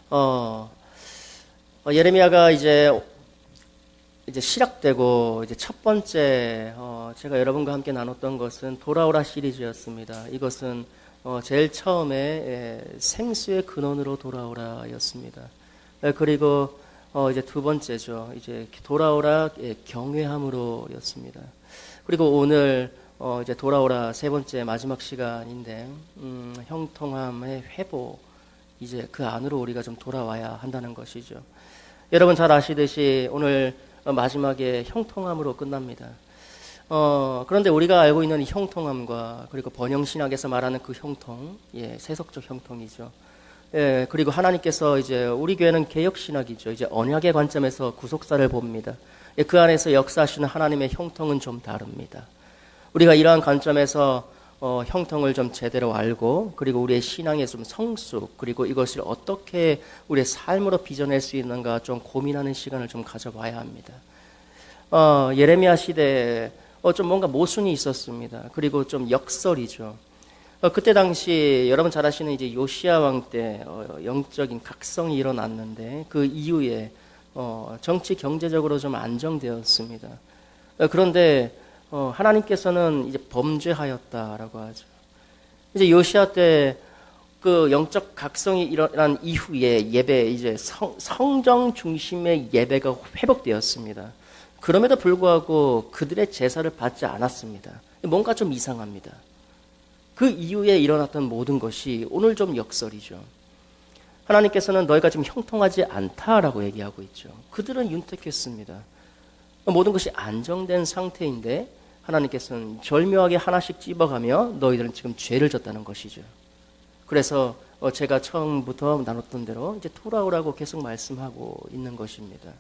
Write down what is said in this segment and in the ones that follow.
어, 예레미야가 이제 시작되고 이제 첫 번째 제가 여러분과 함께 나눴던 것은 돌아오라 시리즈였습니다. 이것은 제일 처음에 생수의 근원으로 돌아오라였습니다. 그리고 이제 두 번째죠. 이제 돌아오라 경외함으로였습니다. 그리고 오늘 이제 돌아오라 세 번째 마지막 시간인데 형통함의 회복, 이제 그 안으로 우리가 좀 돌아와야 한다는 것이죠. 여러분 잘 아시듯이 오늘 마지막에 형통함으로 끝납니다. 그런데 우리가 알고 있는 이 형통함과 그리고 번영신학에서 말하는 그 형통, 세속적 형통이죠. 그리고 하나님께서 이제 우리 교회는 개혁신학이죠. 이제 언약의 관점에서 구속사를 봅니다. 그 안에서 역사하시는 하나님의 형통은 좀 다릅니다. 우리가 이러한 관점에서 형통을 좀 제대로 알고 그리고 우리의 신앙의 좀 성숙 그리고 이것을 어떻게 우리의 삶으로 빚어낼 수 있는가 좀 고민하는 시간을 좀 가져봐야 합니다. 예레미야 시대에 좀 뭔가 모순이 있었습니다. 그리고 좀 역설이죠. 그때 당시 여러분 잘 아시는 이제 요시야 왕 때 영적인 각성이 일어났는데 그 이후에 정치 경제적으로 좀 안정되었습니다. 그런데 하나님께서는 이제 범죄하였다라고 하죠. 이제 요시야 때 그 영적 각성이 일어난 이후에 예배, 이제 성정 중심의 예배가 회복되었습니다. 그럼에도 불구하고 그들의 제사를 받지 않았습니다. 뭔가 좀 이상합니다. 그 이후에 일어났던 모든 것이 오늘 좀 역설이죠. 하나님께서는 너희가 지금 형통하지 않다라고 얘기하고 있죠. 그들은 윤택했습니다. 모든 것이 안정된 상태인데 하나님께서는 절묘하게 하나씩 찝어가며 너희들은 지금 죄를 졌다는 것이죠. 그래서 제가 처음부터 나눴던 대로 이제 돌아오라고 계속 말씀하고 있는 것입니다.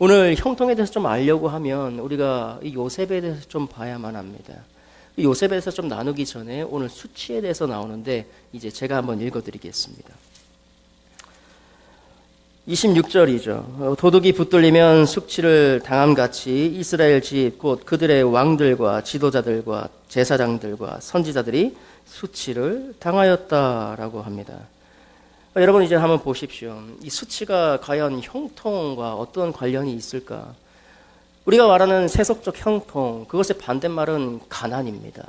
오늘 형통에 대해서 좀 알려고 하면 우리가 이 요셉에 대해서 좀 봐야만 합니다. 요셉에 대해서 좀 나누기 전에 오늘 수치에 대해서 나오는데 이제 제가 한번 읽어드리겠습니다. 26절이죠. 도둑이 붙들리면 숙치를 당함같이 이스라엘 집 곧 그들의 왕들과 지도자들과 제사장들과 선지자들이 수치를 당하였다라고 합니다. 여러분 이제 한번 보십시오. 이 수치가 과연 형통과 어떤 관련이 있을까? 우리가 말하는 세속적 형통, 그것의 반대말은 가난입니다.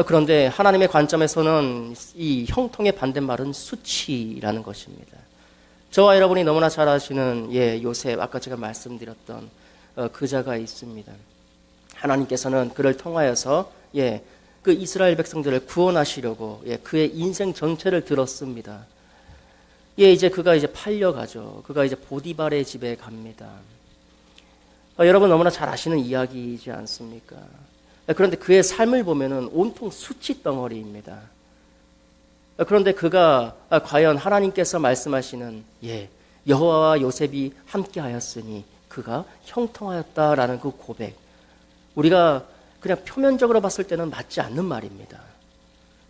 그런데 하나님의 관점에서는 이 형통의 반대말은 수치라는 것입니다. 저와 여러분이 너무나 잘 아시는 요셉, 아까 제가 말씀드렸던 그자가 있습니다. 하나님께서는 그를 통하여서 그 이스라엘 백성들을 구원하시려고 그의 인생 전체를 들었습니다. 이제 그가 이제 팔려가죠. 그가 이제 보디발의 집에 갑니다. 여러분 너무나 잘 아시는 이야기이지 않습니까? 그런데 그의 삶을 보면은 온통 수치 덩어리입니다. 그런데 그가 과연 하나님께서 말씀하시는 여호와와 요셉이 함께하였으니 그가 형통하였다라는 그 고백, 우리가 그냥 표면적으로 봤을 때는 맞지 않는 말입니다.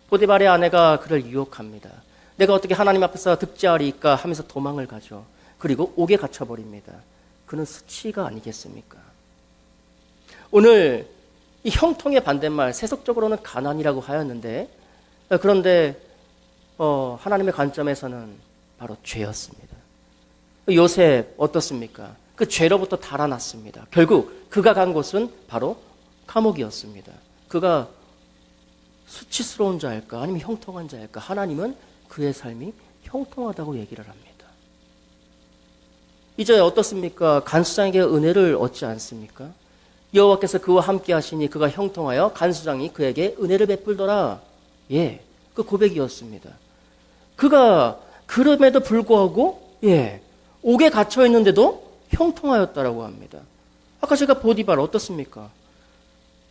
보디발의 아내가 그를 유혹합니다. 내가 어떻게 하나님 앞에서 득죄하리까 하면서 도망을 가죠. 그리고 옥에 갇혀버립니다. 그는 수치가 아니겠습니까? 오늘 이 형통의 반대말, 세속적으로는 가난이라고 하였는데 그런데 하나님의 관점에서는 바로 죄였습니다. 요셉 어떻습니까? 그 죄로부터 달아났습니다. 결국 그가 간 곳은 바로 감옥이었습니다. 그가 수치스러운 자일까 아니면 형통한 자일까? 하나님은 그의 삶이 형통하다고 얘기를 합니다. 이제 어떻습니까? 간수장에게 은혜를 얻지 않습니까? 여호와께서 그와 함께 하시니 그가 형통하여 간수장이 그에게 은혜를 베풀더라. 그 고백이었습니다. 그가 그럼에도 불구하고 옥에 갇혀 있는데도 형통하였다라고 합니다. 아까 제가 보디발 어떻습니까?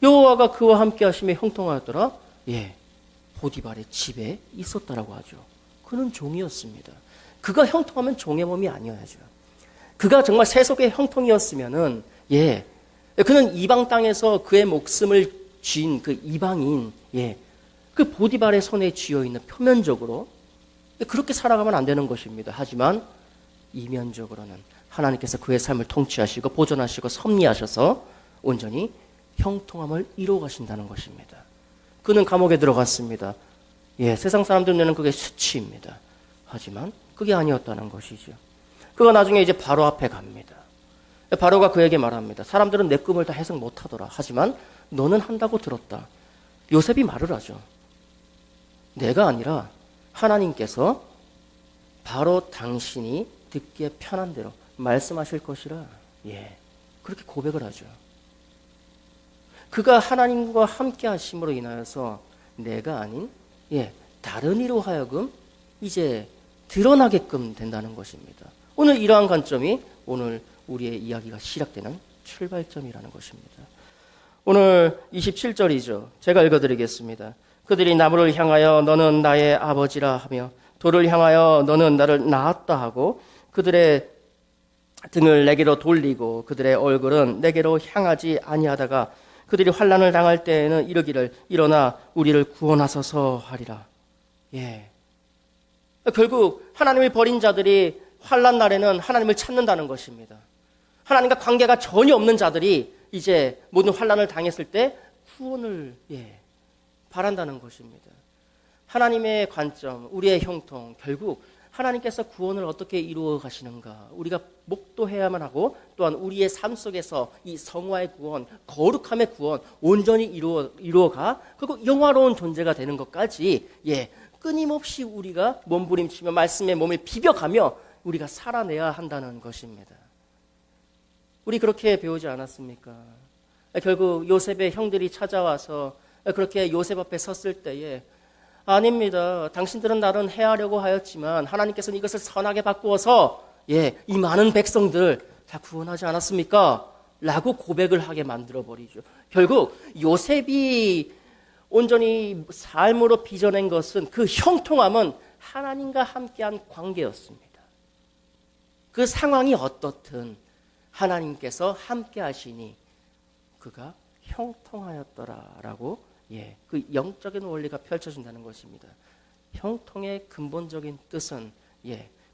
여호와가 그와 함께 하시며 형통하였더라. 보디발의 집에 있었다라고 하죠. 그는 종이었습니다. 그가 형통하면 종의 몸이 아니어야죠. 그가 정말 세속의 형통이었으면은 그는 이방 땅에서 그의 목숨을 쥔 그 이방인 그 보디발의 손에 쥐어 있는 표면적으로 그렇게 살아가면 안 되는 것입니다. 하지만 이면적으로는 하나님께서 그의 삶을 통치하시고 보존하시고 섭리하셔서 온전히 형통함을 이루어 가신다는 것입니다. 그는 감옥에 들어갔습니다. 세상 사람들 눈에는 그게 수치입니다. 하지만 그게 아니었다는 것이죠. 그가 나중에 이제 바로 앞에 갑니다. 바로가 그에게 말합니다. 사람들은 내 꿈을 다 해석 못하더라. 하지만 너는 한다고 들었다. 요셉이 말을 하죠. 내가 아니라 하나님께서 바로 당신이 듣기에 편한 대로 말씀하실 것이라. 그렇게 고백을 하죠. 그가 하나님과 함께 하심으로 인하여서 내가 아닌 다른 이로 하여금 이제 드러나게끔 된다는 것입니다. 오늘 이러한 관점이 오늘 우리의 이야기가 시작되는 출발점이라는 것입니다. 오늘 27절이죠. 제가 읽어드리겠습니다. 그들이 나무를 향하여 너는 나의 아버지라 하며 돌을 향하여 너는 나를 낳았다 하고 그들의 등을 내게로 돌리고 그들의 얼굴은 내게로 향하지 아니하다가 그들이 환난을 당할 때에는 이르기를 일어나 우리를 구원하소서 하리라. 결국 하나님을 버린 자들이 환난 날에는 하나님을 찾는다는 것입니다. 하나님과 관계가 전혀 없는 자들이 이제 모든 환난을 당했을 때 구원을 바란다는 것입니다. 하나님의 관점, 우리의 형통, 결국 하나님께서 구원을 어떻게 이루어 가시는가 우리가 목도해야만 하고 또한 우리의 삶 속에서 이 성화의 구원, 거룩함의 구원 온전히 이루어가 그리고 영화로운 존재가 되는 것까지 끊임없이 우리가 몸부림치며 말씀에 몸을 비벼가며 우리가 살아내야 한다는 것입니다. 우리 그렇게 배우지 않았습니까? 결국 요셉의 형들이 찾아와서 그렇게 요셉 앞에 섰을 때에 아닙니다. 당신들은 나를 해하려고 하였지만 하나님께서는 이것을 선하게 바꾸어서 이 많은 백성들 다 구원하지 않았습니까? 라고 고백을 하게 만들어버리죠. 결국 요셉이 온전히 삶으로 빚어낸 것은 그 형통함은 하나님과 함께한 관계였습니다. 그 상황이 어떻든 하나님께서 함께 하시니 그가 형통하였더라라고 그 영적인 원리가 펼쳐진다는 것입니다. 형통의 근본적인 뜻은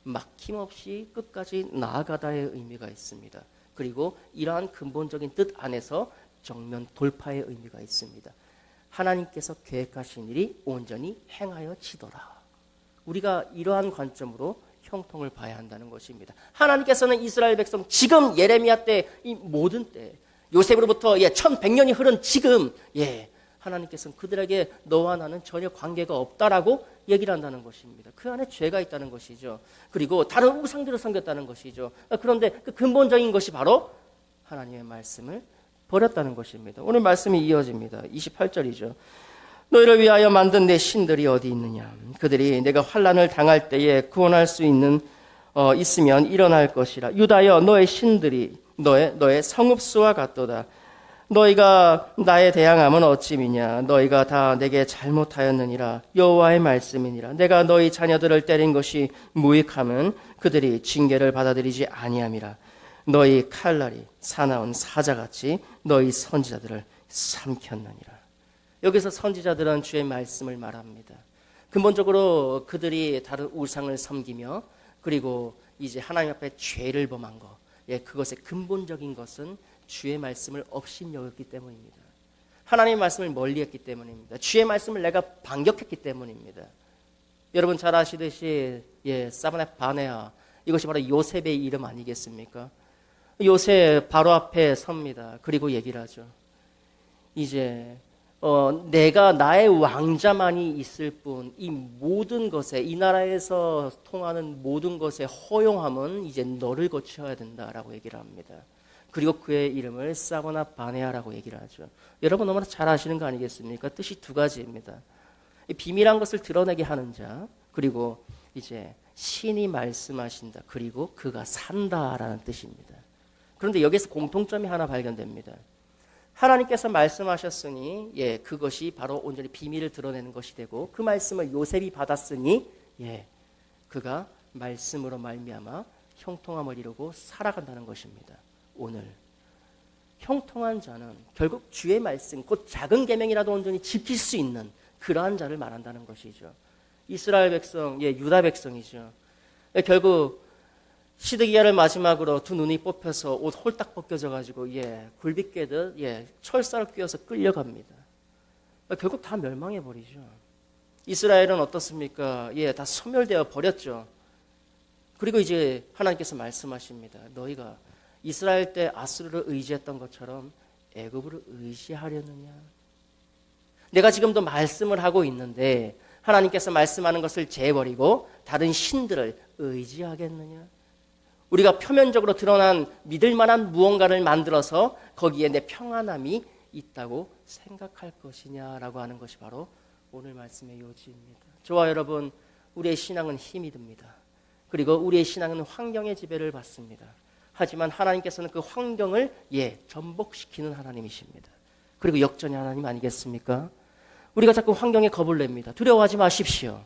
막힘없이 끝까지 나아가다의 의미가 있습니다. 그리고 이러한 근본적인 뜻 안에서 정면 돌파의 의미가 있습니다. 하나님께서 계획하신 일이 온전히 행하여지더라. 우리가 이러한 관점으로 형통을 봐야 한다는 것입니다. 하나님께서는 이스라엘 백성 지금 예레미야 때 이 모든 때 요셉으로부터 1100년이 흐른 지금 하나님께서는 그들에게 너와 나는 전혀 관계가 없다라고 얘기를 한다는 것입니다. 그 안에 죄가 있다는 것이죠. 그리고 다른 우상들을 섬겼다는 것이죠. 그런데 그 근본적인 것이 바로 하나님의 말씀을 버렸다는 것입니다. 오늘 말씀이 이어집니다. 28절이죠. 너희를 위하여 만든 내 신들이 어디 있느냐? 그들이 내가 환난을 당할 때에 구원할 수 있으면 일어날 것이라. 유다여 너의 신들이 너의 성읍수와 같도다. 너희가 나에 대항함은 어찌미냐? 너희가 다 내게 잘못하였느니라. 여호와의 말씀이니라. 내가 너희 자녀들을 때린 것이 무익함은 그들이 징계를 받아들이지 아니함이라. 너희 칼날이 사나운 사자같이 너희 선지자들을 삼켰느니라. 여기서 선지자들은 주의 말씀을 말합니다. 근본적으로 그들이 다른 우상을 섬기며 그리고 이제 하나님 앞에 죄를 범한 것, 그것의 근본적인 것은 주의 말씀을 업신여겼기 때문입니다. 하나님의 말씀을 멀리했기 때문입니다. 주의 말씀을 내가 반격했기 때문입니다. 여러분 잘 아시듯이 사바나 바네아, 이것이 바로 요셉의 이름 아니겠습니까? 요셉 바로 앞에 섭니다. 그리고 얘기를 하죠. 이제 내가 나의 왕자만이 있을 뿐 이 모든 것에 이 나라에서 통하는 모든 것의 허용함은 이제 너를 거쳐야 된다라고 얘기를 합니다. 그리고 그의 이름을 사바나 바네아라고 얘기를 하죠. 여러분 너무나 잘 아시는 거 아니겠습니까? 뜻이 두 가지입니다. 비밀한 것을 드러내게 하는 자, 그리고 이제 신이 말씀하신다. 그리고 그가 산다라는 뜻입니다. 그런데 여기서 공통점이 하나 발견됩니다. 하나님께서 말씀하셨으니 그것이 바로 온전히 비밀을 드러내는 것이 되고 그 말씀을 요셉이 받았으니 그가 말씀으로 말미암아 형통함을 이루고 살아간다는 것입니다. 오늘 형통한 자는 결국 주의 말씀, 곧 작은 계명이라도 온전히 지킬 수 있는 그러한 자를 말한다는 것이죠. 이스라엘 백성, 유다 백성이죠. 결국 시드기야를 마지막으로 두 눈이 뽑혀서 옷 홀딱 벗겨져가지고 굴비 꿰듯 철사를 꿰어서 끌려갑니다. 결국 다 멸망해버리죠. 이스라엘은 어떻습니까? 예, 다 소멸되어 버렸죠. 그리고 이제 하나님께서 말씀하십니다. 너희가 이스라엘 때 아수르를 의지했던 것처럼 애굽을 의지하려느냐? 내가 지금도 말씀을 하고 있는데 하나님께서 말씀하는 것을 재버리고 다른 신들을 의지하겠느냐? 우리가 표면적으로 드러난 믿을 만한 무언가를 만들어서 거기에 내 평안함이 있다고 생각할 것이냐라고 하는 것이 바로 오늘 말씀의 요지입니다. 저와 여러분, 우리의 신앙은 힘이 듭니다. 그리고 우리의 신앙은 환경의 지배를 받습니다. 하지만 하나님께서는 그 환경을 전복시키는 하나님이십니다. 그리고 역전의 하나님 아니겠습니까? 우리가 자꾸 환경에 겁을 냅니다. 두려워하지 마십시오.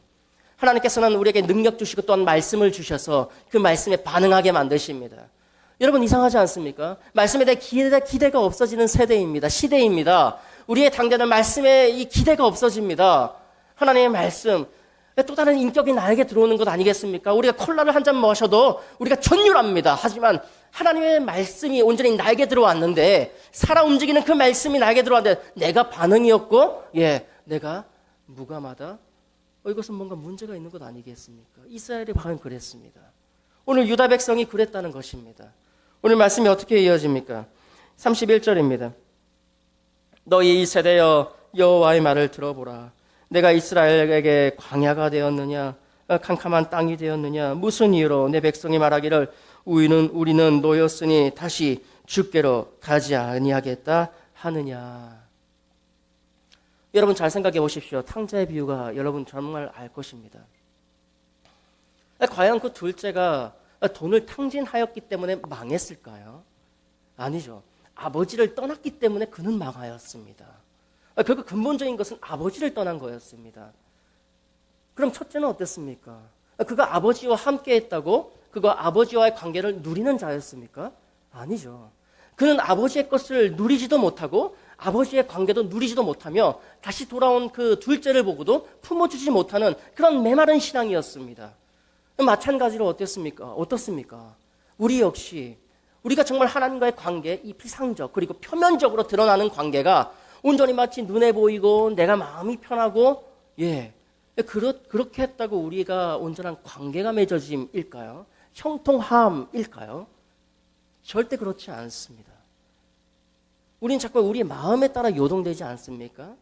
하나님께서는 우리에게 능력 주시고 또한 말씀을 주셔서 그 말씀에 반응하게 만드십니다. 여러분, 이상하지 않습니까? 말씀에 대해 기대가 없어지는 세대입니다. 시대입니다. 우리의 당대는 말씀에 이 기대가 없어집니다. 하나님의 말씀, 또 다른 인격이 나에게 들어오는 것 아니겠습니까? 우리가 콜라를 한 잔 마셔도 우리가 전율합니다. 하지만 하나님의 말씀이 온전히 나에게 들어왔는데, 살아 움직이는 그 말씀이 나에게 들어왔는데 내가 반응이 없고 내가 무감하다? 이것은 뭔가 문제가 있는 것 아니겠습니까? 이스라엘의 반응은 그랬습니다. 오늘 유다 백성이 그랬다는 것입니다. 오늘 말씀이 어떻게 이어집니까? 31절입니다. 너희 이 세대여 여호와의 말을 들어보라. 내가 이스라엘에게 광야가 되었느냐? 캄캄한 땅이 되었느냐? 무슨 이유로 내 백성이 말하기를 우리는 노였으니 다시 주께로 가지 아니하겠다 하느냐? 여러분 잘 생각해 보십시오. 탕자의 비유가 여러분 정말 알 것입니다. 과연 그 둘째가 돈을 탕진하였기 때문에 망했을까요? 아니죠. 아버지를 떠났기 때문에 그는 망하였습니다. 결국 근본적인 것은 아버지를 떠난 거였습니다. 그럼 첫째는 어땠습니까? 그가 아버지와 함께 했다고 그가 아버지와의 관계를 누리는 자였습니까? 아니죠. 그는 아버지의 것을 누리지도 못하고 아버지의 관계도 누리지도 못하며 다시 돌아온 그 둘째를 보고도 품어주지 못하는 그런 메마른 신앙이었습니다. 마찬가지로 어떻습니까? 우리 역시 우리가 정말 하나님과의 관계, 이 피상적 그리고 표면적으로 드러나는 관계가 온전히 마치 눈에 보이고 내가 마음이 편하고 그렇게 했다고 우리가 온전한 관계가 맺어짐일까요? 형통함일까요? 절대 그렇지 않습니다. 우리는 자꾸 우리의 마음에 따라 요동되지 않습니까?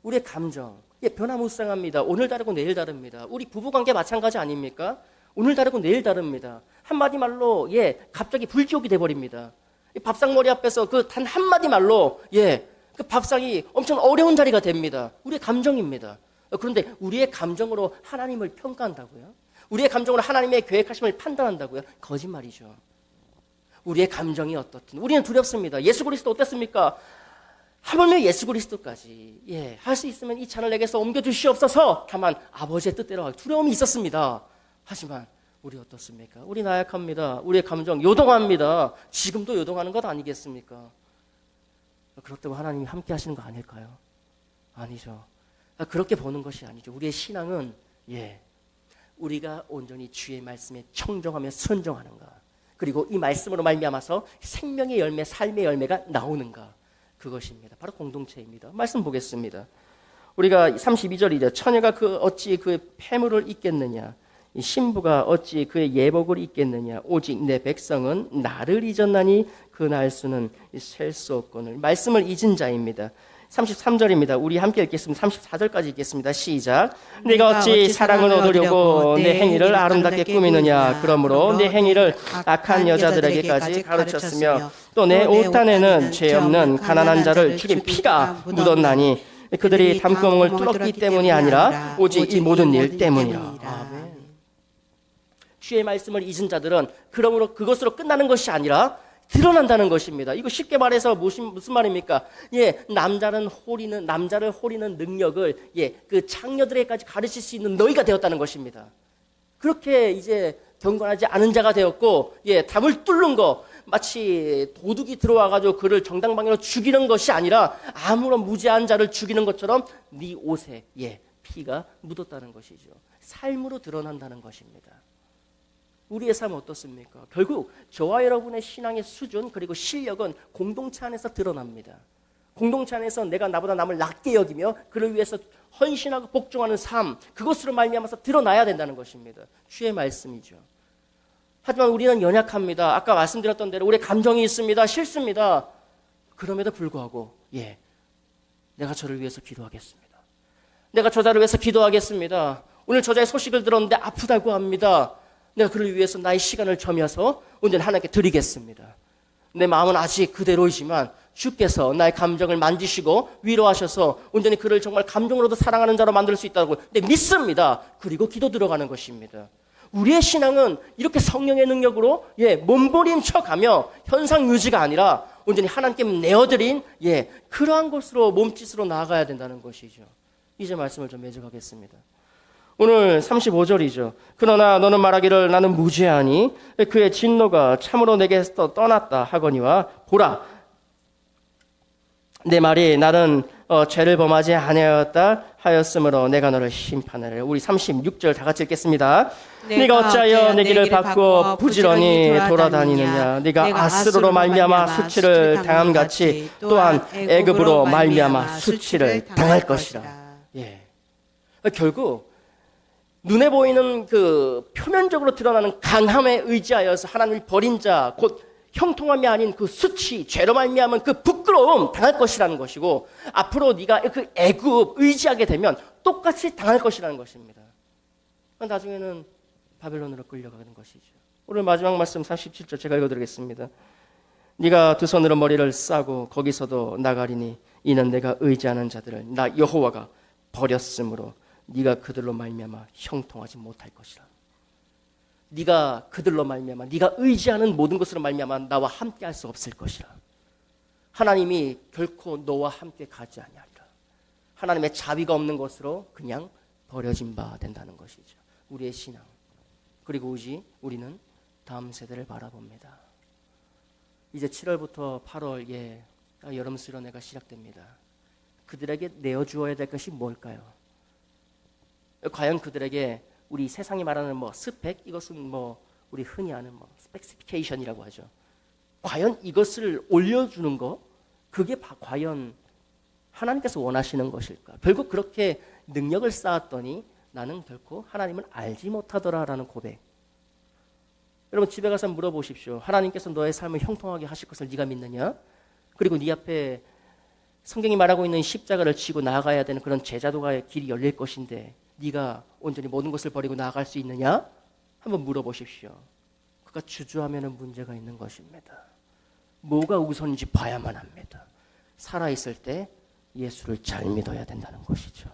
우리의 감정, 변화무쌍합니다. 오늘 다르고 내일 다릅니다. 우리 부부관계 마찬가지 아닙니까? 오늘 다르고 내일 다릅니다. 한마디 말로 갑자기 불지옥이 돼버립니다. 밥상머리 앞에서 그 단 한마디 말로 그 밥상이 엄청 어려운 자리가 됩니다. 우리의 감정입니다. 그런데 우리의 감정으로 하나님을 평가한다고요? 우리의 감정으로 하나님의 계획하심을 판단한다고요? 거짓말이죠. 우리의 감정이 어떻든 우리는 두렵습니다. 예수 그리스도 어땠습니까? 하물며 예수 그리스도까지 할 수 있으면 이 잔을 내게서 옮겨주시옵소서. 다만 아버지의 뜻대로 두려움이 있었습니다. 하지만 우리 어떻습니까? 우리 나약합니다. 우리의 감정 요동합니다. 지금도 요동하는 것 아니겠습니까? 그렇다고 하나님이 함께 하시는 거 아닐까요? 아니죠. 그렇게 보는 것이 아니죠. 우리의 신앙은 우리가 온전히 주의 말씀에 청정하며 순종하는가, 그리고 이 말씀으로 말미암아서 생명의 열매, 삶의 열매가 나오는가, 그것입니다. 바로 공동체입니다. 말씀 보겠습니다. 우리가 32절이죠. 처녀가 어찌 그의 폐물을 잊겠느냐, 이 신부가 어찌 그의 예복을 잊겠느냐, 오직 내 백성은 나를 잊었나니 그 날수는 셀 수 없거늘. 말씀을 잊은 자입니다. 33절입니다. 우리 함께 읽겠습니다. 34절까지 읽겠습니다. 시작. 내가 어찌 사랑을 얻으려고 내 행위를 아름답게 꾸미느냐. 그러므로 내 행위를 악한 여자들에게까지 가르쳤으며 또 내 옷단에는 죄 없는 가난한 자를 죽인 피가 묻었나니 그들이 담구멍을 뚫었기 때문이 아니라 오직 이 모든 일 때문이라. 아멘. 주의 말씀을 잊은 자들은 그러므로 그것으로 끝나는 것이 아니라 드러난다는 것입니다. 이거 쉽게 말해서 무슨 말입니까? 남자를 호리는 능력을 그 창녀들에게까지 가르칠 수 있는 너희가 되었다는 것입니다. 그렇게 이제 경건하지 않은 자가 되었고, 담을 뚫는 거, 마치 도둑이 들어와가지고 그를 정당방위로 죽이는 것이 아니라 아무런 무죄한 자를 죽이는 것처럼 네 옷에 피가 묻었다는 것이죠. 삶으로 드러난다는 것입니다. 우리의 삶은 어떻습니까? 결국 저와 여러분의 신앙의 수준 그리고 실력은 공동체 안에서 드러납니다. 공동체 안에서 내가 나보다 남을 낮게 여기며 그를 위해서 헌신하고 복종하는 삶, 그것으로 말미암아서 드러나야 된다는 것입니다. 주의 말씀이죠. 하지만 우리는 연약합니다. 아까 말씀드렸던 대로 우리 감정이 있습니다. 싫습니다. 그럼에도 불구하고 내가 저를 위해서 기도하겠습니다. 내가 저자를 위해서 기도하겠습니다. 오늘 저자의 소식을 들었는데 아프다고 합니다. 내가 그를 위해서 나의 시간을 점여서 온전히 하나님께 드리겠습니다. 내 마음은 아직 그대로이지만 주께서 나의 감정을 만지시고 위로하셔서 온전히 그를 정말 감정으로도 사랑하는 자로 만들 수 있다고 믿습니다. 그리고 기도 들어가는 것입니다. 우리의 신앙은 이렇게 성령의 능력으로 몸부림쳐가며 현상 유지가 아니라 온전히 하나님께 내어드린 그러한 것으로 몸짓으로 나아가야 된다는 것이죠. 이제 말씀을 좀 맺어가겠습니다. 오늘 35절이죠. 그러나 너는 말하기를 나는 무죄하니 그의 진노가 참으로 내게서 떠났다 하거니와 보라 내 말이 나는 죄를 범하지 아니하였다 하였으므로 내가 너를 심판하리라. 우리 36절 다 같이 읽겠습니다. 네가 어찌하여 내 길을 바꾸어 부지런히 돌아다니느냐. 네가 아스로로 말미암아 수치를 당함같이 또한 애굽으로 말미암아 수치를 당할 것이라. 결국 눈에 보이는 그 표면적으로 드러나는 강함에 의지하여서 하나님을 버린 자, 곧 형통함이 아닌 그 수치, 죄로 말미암은 그 부끄러움 당할 것이라는 것이고, 앞으로 네가 그 애굽 의지하게 되면 똑같이 당할 것이라는 것입니다. 나중에는 바벨론으로 끌려가는 것이죠. 오늘 마지막 말씀 37절 제가 읽어드리겠습니다. 네가 두 손으로 머리를 싸고 거기서도 나가리니 이는 내가 의지하는 자들을 나 여호와가 버렸으므로 네가 그들로 말미암아 형통하지 못할 것이라. 네가 그들로 말미암아 네가 의지하는 모든 것으로 말미암아 나와 함께 할 수 없을 것이라. 하나님이 결코 너와 함께 가지 아니하리라. 하나님의 자비가 없는 것으로 그냥 버려진 바 된다는 것이죠. 우리의 신앙. 그리고 우리는 다음 세대를 바라봅니다. 이제 7월부터 8월 여름 수련회가 시작됩니다. 그들에게 내어주어야 될 것이 뭘까요? 과연 그들에게 우리 세상이 말하는 스펙, 이것은 우리 흔히 아는 스펙시피케이션이라고 하죠. 과연 이것을 올려주는 거, 그게 과연 하나님께서 원하시는 것일까? 결국 그렇게 능력을 쌓았더니 나는 결코 하나님을 알지 못하더라라는 고백. 여러분 집에 가서 물어보십시오. 하나님께서 너의 삶을 형통하게 하실 것을 네가 믿느냐? 그리고 네 앞에 성경이 말하고 있는 십자가를 지고 나아가야 되는 그런 제자도가의 길이 열릴 것인데 네가 온전히 모든 것을 버리고 나아갈 수 있느냐? 한번 물어보십시오. 그가 주저하면 문제가 있는 것입니다. 뭐가 우선인지 봐야만 합니다. 살아있을 때 예수를 잘 믿어야 된다는 것이죠.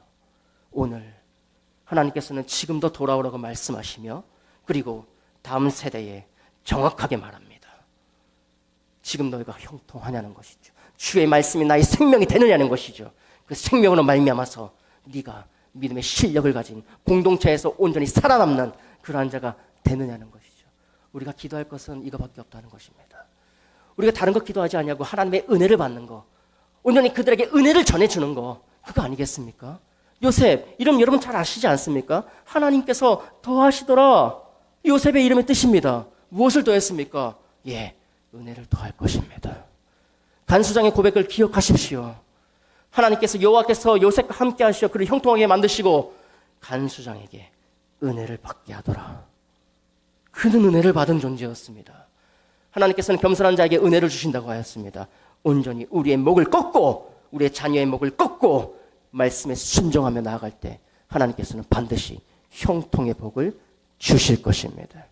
오늘 하나님께서는 지금도 돌아오라고 말씀하시며 그리고 다음 세대에 정확하게 말합니다. 지금 너희가 형통하냐는 것이죠. 주의 말씀이 나의 생명이 되느냐는 것이죠. 그 생명으로 말미암아서 네가 믿음의 실력을 가진 공동체에서 온전히 살아남는 그러한 자가 되느냐는 것이죠. 우리가 기도할 것은 이거밖에 없다는 것입니다. 우리가 다른 것 기도하지 않냐고 하나님의 은혜를 받는 거, 온전히 그들에게 은혜를 전해주는 거, 그거 아니겠습니까? 요셉 이름 여러분 잘 아시지 않습니까? 하나님께서 더하시더라. 요셉의 이름의 뜻입니다. 무엇을 더했습니까? 은혜를 더할 것입니다. 간수장의 고백을 기억하십시오. 하나님께서 여호와께서 요셉과 함께 하시어 그를 형통하게 만드시고 간수장에게 은혜를 받게 하더라. 그는 은혜를 받은 존재였습니다. 하나님께서는 겸손한 자에게 은혜를 주신다고 하였습니다. 온전히 우리의 목을 꺾고 우리의 자녀의 목을 꺾고 말씀에 순종하며 나아갈 때 하나님께서는 반드시 형통의 복을 주실 것입니다.